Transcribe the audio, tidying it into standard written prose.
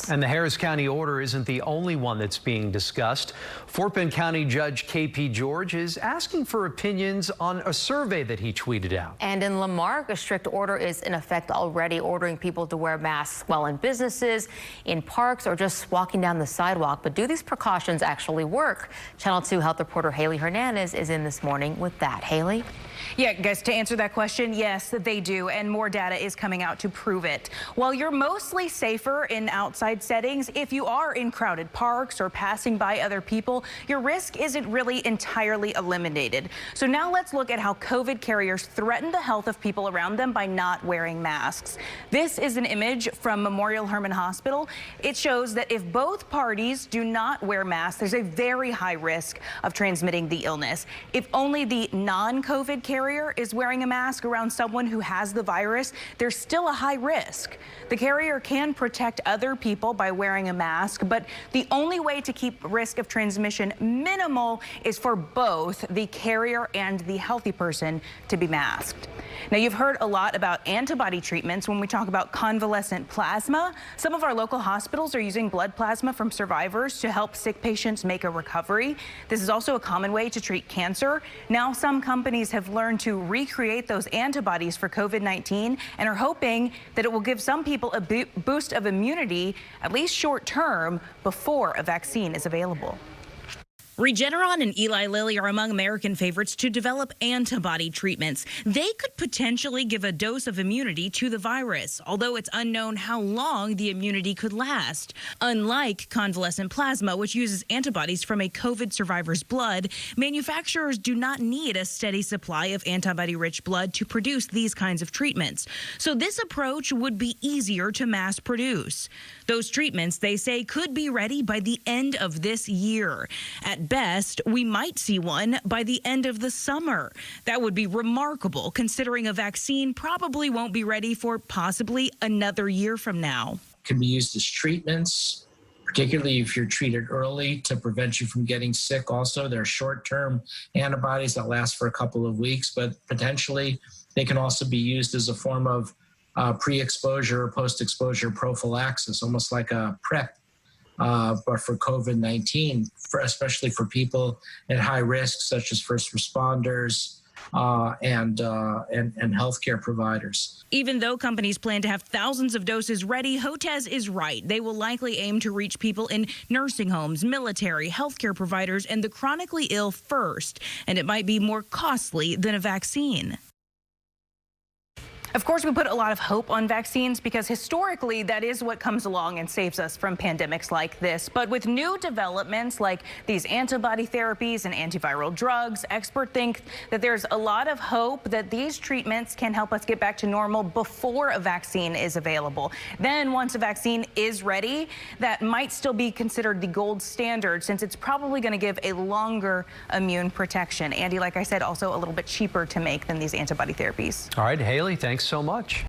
treatments. And the Harris County order isn't the only one that's being discussed. Fort Bend County Judge K.P. George is asking for opinions on a survey that he tweeted out. And in Lamarck, a strict order is in effect already, ordering people to wear masks while in businesses, in parks, or just walking down the sidewalk. But do these precautions actually work? Channel 2 health reporter Haley Hernandez is in this morning with that. Haley? Yeah, guys, to answer that question, yes, they do, and more data is coming out to prove it. While you're mostly safer in outside settings, if you are in crowded parks or passing by other people, your risk isn't really entirely eliminated. So now let's look at how COVID carriers threaten the health of people around them by not wearing masks. This is an image from Memorial Hermann Hospital. It shows that if both parties do not wear masks, there's a very high risk of transmitting the illness. If only the non-COVID carrier is wearing a mask around someone who has the virus, there's still a high risk. The carrier can protect other people by wearing a mask, but the only way to keep risk of transmission minimal is for both the carrier and the healthy person to be masked. Now, you've heard a lot about antibody treatments when we talk about convalescent plasma. Some of our local hospitals are using blood plasma from survivors to help sick patients make a recovery. This is also a common way to treat cancer. Now, some companies have learned to recreate those antibodies for COVID-19 and are hoping that it will give some people a boost of immunity, at least short term, before a vaccine is available. Regeneron and Eli Lilly are among American favorites to develop antibody treatments. They could potentially give a dose of immunity to the virus, although it's unknown how long the immunity could last. Unlike convalescent plasma, which uses antibodies from a COVID survivor's blood, manufacturers do not need a steady supply of antibody-rich blood to produce these kinds of treatments. So this approach would be easier to mass produce. Those treatments, they say, could be ready by the end of this year. At best, we might see one by the end of the summer. That would be remarkable, considering a vaccine probably won't be ready for possibly another year from now. Can be used as treatments, particularly if you're treated early to prevent you from getting sick. Also, there are short-term antibodies that last for a couple of weeks, but potentially they can also be used as a form of pre-exposure or post-exposure prophylaxis, almost like a PrEP, but for COVID-19, especially for people at high risk, such as first responders and healthcare providers. Even though companies plan to have thousands of doses ready, Hotez is right. They will likely aim to reach people in nursing homes, military, healthcare providers, and the chronically ill first, and it might be more costly than a vaccine. Of course, we put a lot of hope on vaccines because historically that is what comes along and saves us from pandemics like this. But with new developments like these antibody therapies and antiviral drugs, experts think that there's a lot of hope that these treatments can help us get back to normal before a vaccine is available. Then once a vaccine is ready, that might still be considered the gold standard since it's probably going to give a longer immune protection. Andy, like I said, also a little bit cheaper to make than these antibody therapies. All right, Haley, thanks so much.